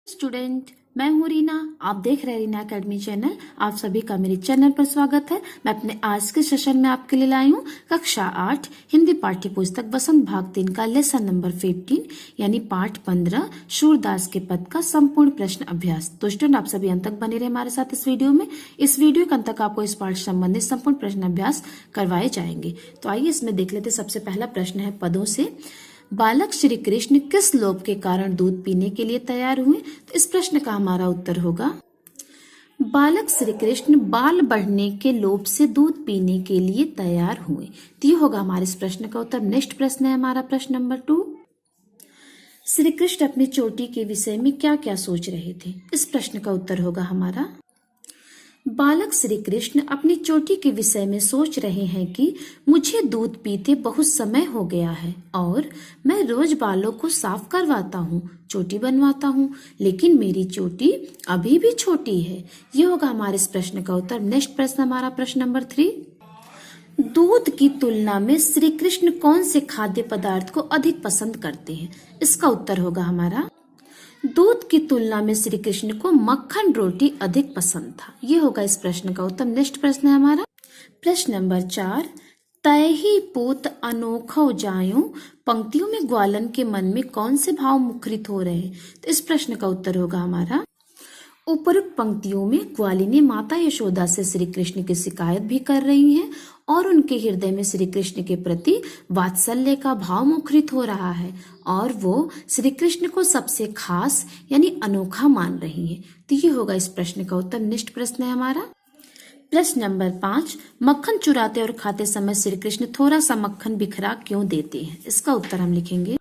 Student, मैं हूँ रीना। आप देख रहे हैं रीना अकेडमी चैनल। आप सभी का मेरे चैनल पर स्वागत है। मैं अपने आज के सेशन में आपके लिए लाई हूँ कक्षा 8 हिंदी पाठ्य पुस्तक वसंत भाग 3 का लेसन नंबर 15 यानी पाठ 15 सूरदास के पद का संपूर्ण प्रश्न अभ्यास। तो स्टूडेंट, आप सभी अंत तक बने रहे हमारे साथ इस वीडियो में। इस वीडियो के अंत तक आपको इस पाठ से संबंधित संपूर्ण प्रश्न अभ्यास करवाए जाएंगे। तो आइए इसमें देख लेते। सबसे पहला प्रश्न है पदों से। बालक श्री कृष्ण किस लोभ के कारण दूध पीने के लिए तैयार हुए? तो इस प्रश्न का हमारा उत्तर होगा बालक श्री कृष्ण बाल बढ़ने के लोभ से दूध पीने के लिए तैयार हुए। तो ये होगा हमारे इस प्रश्न का उत्तर। नेक्स्ट प्रश्न है हमारा प्रश्न नंबर 2। श्री कृष्ण अपनी चोटी के विषय में क्या क्या सोच रहे थे? इस प्रश्न का उत्तर होगा हमारा बालक श्री कृष्ण अपनी चोटी के विषय में सोच रहे हैं कि मुझे दूध पीते बहुत समय हो गया है और मैं रोज बालों को साफ करवाता हूँ, चोटी बनवाता हूँ, लेकिन मेरी चोटी अभी भी छोटी है। ये होगा हमारे इस प्रश्न का उत्तर। नेक्स्ट प्रश्न हमारा प्रश्न नंबर 3। दूध की तुलना में श्री कृष्ण कौन से खाद्य पदार्थ को अधिक पसंद करते हैं? इसका उत्तर होगा हमारा दूध की तुलना में श्री कृष्ण को मक्खन रोटी अधिक पसंद था। ये होगा इस प्रश्न का उत्तर। नेक्स्ट प्रश्न है हमारा प्रश्न नंबर 4। तय ही पूत अनोखो जायो पंक्तियों में ग्वालन के मन में कौन से भाव मुखरित हो रहे हैं? तो इस प्रश्न का उत्तर होगा हमारा उपरोक्त पंक्तियों में ग्वालिनी माता यशोदा से श्री कृष्ण की शिकायत भी कर रही हैं और उनके हृदय में श्री कृष्ण के प्रति वात्सल्य का भाव मुखरित हो रहा है और वो श्री कृष्ण को सबसे खास यानी अनोखा मान रही हैं। तो ये होगा इस प्रश्न का उत्तर। नेक्स्ट प्रश्न है हमारा प्रश्न नंबर 5। मक्खन चुराते और खाते समय श्री कृष्ण थोड़ा सा मक्खन बिखरा क्यों देते हैं? इसका उत्तर हम लिखेंगे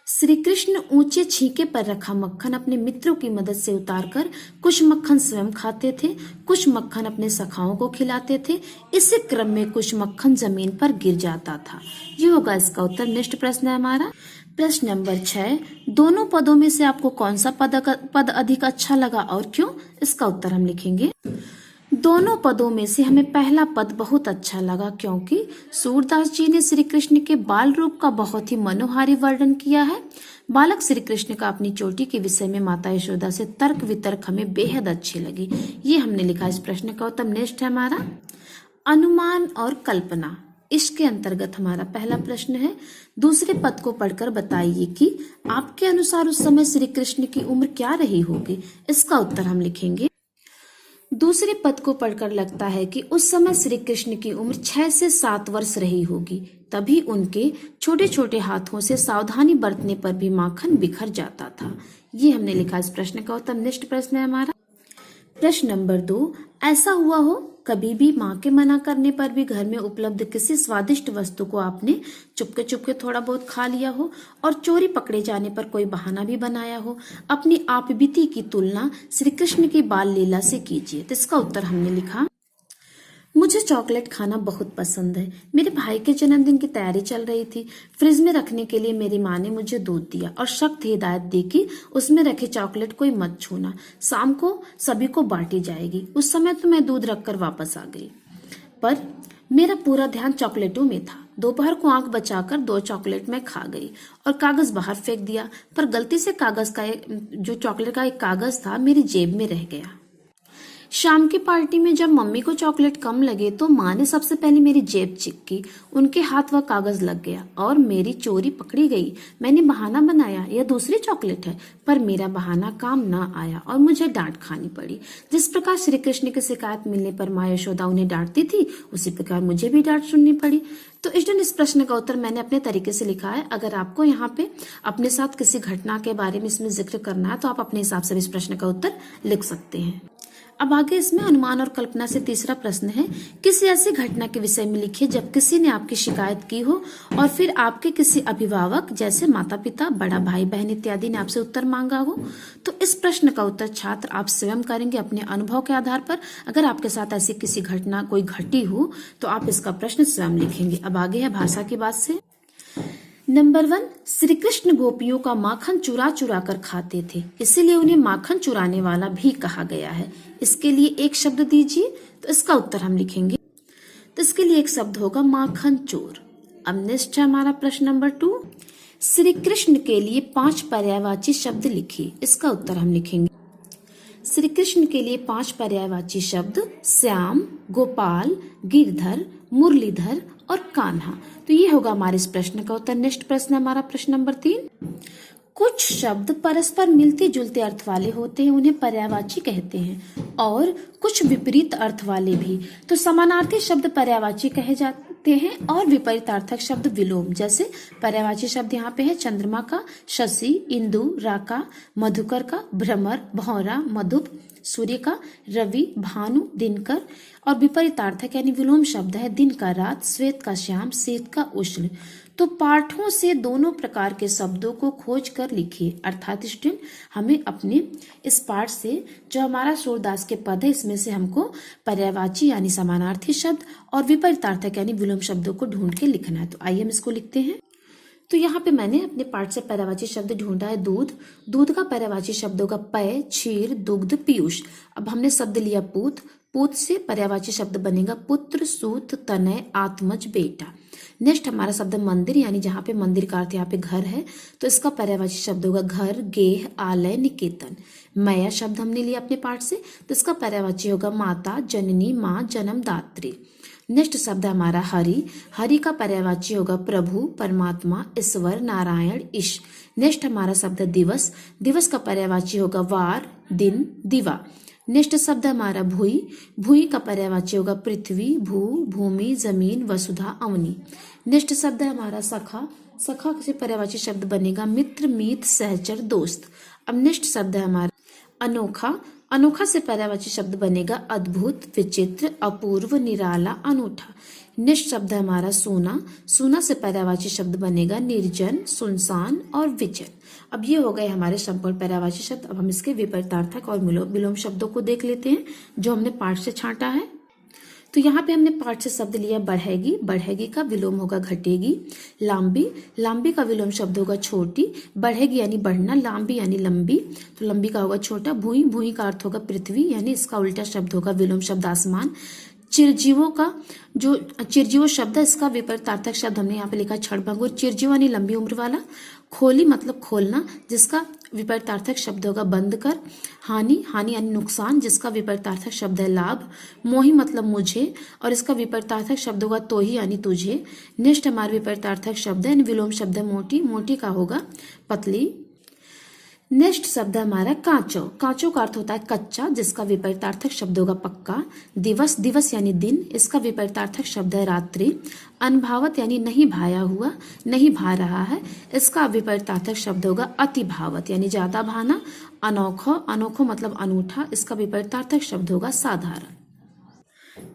श्री कृष्ण ऊंचे छींके पर रखा मक्खन अपने मित्रों की मदद से उतारकर कुछ मक्खन स्वयं खाते थे, कुछ मक्खन अपने सखाओं को खिलाते थे। इसी क्रम में कुछ मक्खन जमीन पर गिर जाता था। ये होगा इसका उत्तर। नेक्स्ट प्रश्न है हमारा प्रश्न नंबर 6। दोनों पदों में से आपको कौन सा पद अधिक अच्छा लगा और क्यों? इसका उत्तर हम लिखेंगे दोनों पदों में से हमें पहला पद बहुत अच्छा लगा क्योंकि सूरदास जी ने श्री कृष्ण के बाल रूप का बहुत ही मनोहारी वर्णन किया है। बालक श्री कृष्ण का अपनी चोटी के विषय में माता यशोदा से तर्क वितर्क हमें बेहद अच्छी लगी। ये हमने लिखा इस प्रश्न का उत्तर। नेक्स्ट है हमारा अनुमान और कल्पना। इसके अंतर्गत हमारा पहला प्रश्न है दूसरे पद को पढ़कर बताइए कि आपके अनुसार उस समय श्री कृष्ण की उम्र क्या रही होगी? इसका उत्तर हम लिखेंगे दूसरे पद को पढ़कर लगता है कि उस समय श्री कृष्ण की उम्र 6 से 7 वर्ष रही होगी। तभी उनके छोटे छोटे हाथों से सावधानी बरतने पर भी माखन बिखर जाता था। ये हमने लिखा इस प्रश्न का उत्तर। नेक्स्ट प्रश्न है हमारा प्रश्न नंबर 2। ऐसा हुआ हो कभी भी माँ के मना करने पर भी घर में उपलब्ध किसी स्वादिष्ट वस्तु को आपने चुपके चुपके थोड़ा बहुत खा लिया हो और चोरी पकड़े जाने पर कोई बहाना भी बनाया हो? अपनी आप बीती की तुलना श्री कृष्ण की बाल लीला से कीजिए। तो इसका उत्तर हमने लिखा मुझे चॉकलेट खाना बहुत पसंद है। मेरे भाई के जन्मदिन की तैयारी चल रही थी। फ्रिज में रखने के लिए मेरी माँ ने मुझे दूध दिया और सख्त हिदायत दी कि उसमें रखे चॉकलेट कोई मत छूना, शाम को सभी को बांटी जाएगी। उस समय तो मैं दूध रखकर वापस आ गई, पर मेरा पूरा ध्यान चॉकलेटों में था। दोपहर को आंख बचाकर 2 चॉकलेट मैं खा गई और कागज बाहर फेंक दिया, पर गलती से कागज का जो चॉकलेट का एक कागज था मेरी जेब में रह गया। शाम की पार्टी में जब मम्मी को चॉकलेट कम लगे तो माँ ने सबसे पहले मेरी जेब चिपकी। उनके हाथ वह कागज लग गया और मेरी चोरी पकड़ी गई। मैंने बहाना बनाया यह दूसरी चॉकलेट है, पर मेरा बहाना काम न आया और मुझे डांट खानी पड़ी। जिस प्रकार श्री कृष्ण की शिकायत मिलने पर माँ यशोदा उन्हें डांटती थी, उसी प्रकार मुझे भी डांट सुननी पड़ी। तो इस प्रश्न का उत्तर मैंने अपने तरीके से लिखा है। अगर आपको यहाँ पे अपने साथ किसी घटना के बारे में इसमें जिक्र करना है तो आप अपने हिसाब से इस प्रश्न का उत्तर लिख सकते हैं। अब आगे इसमें अनुमान और कल्पना से तीसरा प्रश्न है किसी ऐसी घटना के विषय में लिखिए जब किसी ने आपकी शिकायत की हो और फिर आपके किसी अभिभावक जैसे माता पिता, बड़ा भाई बहन इत्यादि ने आपसे उत्तर मांगा हो। तो इस प्रश्न का उत्तर छात्र आप स्वयं करेंगे अपने अनुभव के आधार पर। अगर आपके साथ ऐसी किसी घटना कोई घटी हो तो आप इसका प्रश्न स्वयं लिखेंगे। अब आगे है भाषा की बात से। नंबर 1। श्री कृष्ण गोपियों का माखन चुरा चुरा कर खाते थे, इसीलिए उन्हें माखन चुराने वाला भी कहा गया है। इसके लिए एक शब्द दीजिए। तो इसका उत्तर हम लिखेंगे तो इसके लिए एक शब्द होगा माखन चोर। अब नेक्स्ट है हमारा प्रश्न नंबर 2। श्री कृष्ण के लिए 5 पर्यायवाची शब्द लिखिए। इसका उत्तर हम लिखेंगे। श्री कृष्ण के लिए 5 पर्यायवाची शब्द श्याम, गोपाल, गिरधर, मुरलीधर और कान्हा। तो ये होगा हमारे इस प्रश्न का उत्तर। नेक्स्ट प्रश्न हमारा प्रश्न नंबर 3। कुछ शब्द परस्पर मिलते जुलते अर्थ वाले होते हैं, उन्हें पर्यायवाची कहते हैं, और कुछ विपरीत अर्थ वाले भी। तो समानार्थी शब्द पर्यायवाची कहे जाते हैं और विपरीतार्थक शब्द विलोम। जैसे पर्यायवाची शब्द यहाँ पे है चंद्रमा का, शशि, इंदु, राका, मधुकर का, भ्रमर, भौरा, मधुप, सूर्य का, रवि, भानु, दिनकर। और विपरीतार्थक यानी विलोम शब्द है दिन का रात, श्वेत का श्याम, शीत का उष्ण। तो पाठों से दोनों प्रकार के शब्दों को खोज कर लिखिए। अर्थात स्टूडेंट हमें अपने इस पाठ से जो हमारा सूरदास के पद है इसमें से हमको पर्यायवाची यानी समानार्थी शब्द और विपरीतार्थक यानी विलोम शब्दों को ढूंढ के लिखना है। तो आइए हम इसको लिखते हैं। तो यहाँ पे मैंने अपने पाठ से पर्यायवाची शब्द ढूंढा है दूध। दूध का पर्यायवाची शब्द होगा पय, क्षीर, दुग्ध, पीयूष। अब हमने शब्द लिया पूत। पूत से पर्यायवाची शब्द बनेगा पुत्र, सूत, तनय, आत्मज, बेटा। नेक्स्ट हमारा शब्द मंदिर, यानी जहाँ पे मंदिर का अर्थ यहाँ पे घर है, तो इसका पर्यायवाची शब्द होगा घर, गेह, आलय, निकेतन। मैया शब्द हमने लिया अपने पाठ से, तो इसका पर्यायवाची होगा माता, जननी, माँ, जन्मदात्री। नेक्स्ट शब्द हमारा हरि। हरि का पर्यायवाची होगा प्रभु, परमात्मा, ईश्वर, नारायण, ईश। नेक्स्ट हमारा शब्द दिवस। दिवस का पर्यायवाची होगा वार, दिन, दिवा। नेक्स्ट शब्द हमारा भूई। भूई का पर्यायवाची होगा पृथ्वी, भू, भूमि, जमीन, वसुधा, अवनी। नेक्स्ट शब्द है हमारा सखा। सखा से पर्यायवाची शब्द बनेगा मित्र, मीत, सहचर, दोस्त। अब नेक्स्ट शब्द है हमारा अनोखा। अनोखा से पर्यायवाची शब्द बनेगा अद्भुत, विचित्र, अपूर्व, निराला, अनूठा। नेक्स्ट शब्द है हमारा सोना। सोना से पर्यायवाची शब्द बनेगा निर्जन, सुनसान और विजन। अब ये हो गए हमारे संपूर्ण पर्यायवाची शब्द। अब हम इसके विपरीतार्थक और विलोम शब्दों को देख लेते हैं जो हमने पाठ से छांटा है। तो यहाँ पे हमने पाठ से शब्द लिया बढ़ेगी। बढ़ेगी का विलोम होगा घटेगी। लांबी। लांबी का विलोम शब्द होगा छोटी। बढ़ेगी यानी बढ़ना, लांबी यानी लंबी, तो लंबी का होगा छोटा। भूई। भूई का अर्थ होगा पृथ्वी, यानी इसका उल्टा शब्द होगा विलोम शब्द आसमान। चिरजीवों का जो चिरजीवो शब्द है, इसका विपरीतार्थक शब्द हमने यहाँ पे लिखा क्षणभंगुर। चिरजीव यानी लंबी उम्र वाला। खोली मतलब खोलना, जिसका विपरीतार्थक शब्द होगा बंद कर। हानि। हानि यानी नुकसान, जिसका विपरीतार्थक शब्द है लाभ। मोही मतलब मुझे, और इसका विपरीतार्थक शब्द होगा तो ही यानी तुझे। नेक्स्ट हमारा विपरीतार्थक शब्द है विलोम शब्द है मोटी। मोटी का होगा पतली। नेक्स्ट शब्द है हमारा कांचो। कांचो का अर्थ होता है कच्चा, जिसका विपरीतार्थक शब्द होगा पक्का। दिवस। दिवस यानी दिन, इसका विपरीतार्थक शब्द है रात्रि। अनभावत यानी नहीं भाया हुआ, नहीं भा रहा है, इसका विपरीतार्थक शब्द होगा अति भावत यानी ज्यादा भाना। अनोखो। अनोखो मतलब अनूठा, इसका विपरीतार्थक शब्द होगा साधारण।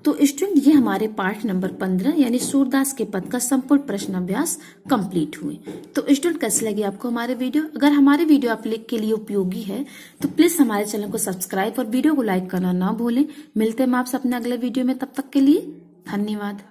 तो स्टूडेंट ये हमारे पाठ नंबर 15 यानी सूरदास के पद का संपूर्ण प्रश्न अभ्यास कंप्लीट हुए। तो स्टूडेंट कैसे लगी आपको हमारे वीडियो? अगर हमारे वीडियो आप के लिए उपयोगी है तो प्लीज हमारे चैनल को सब्सक्राइब और वीडियो को लाइक करना ना भूलें। मिलते हैं हम आपसे अपने अगले वीडियो में, तब तक के लिए धन्यवाद।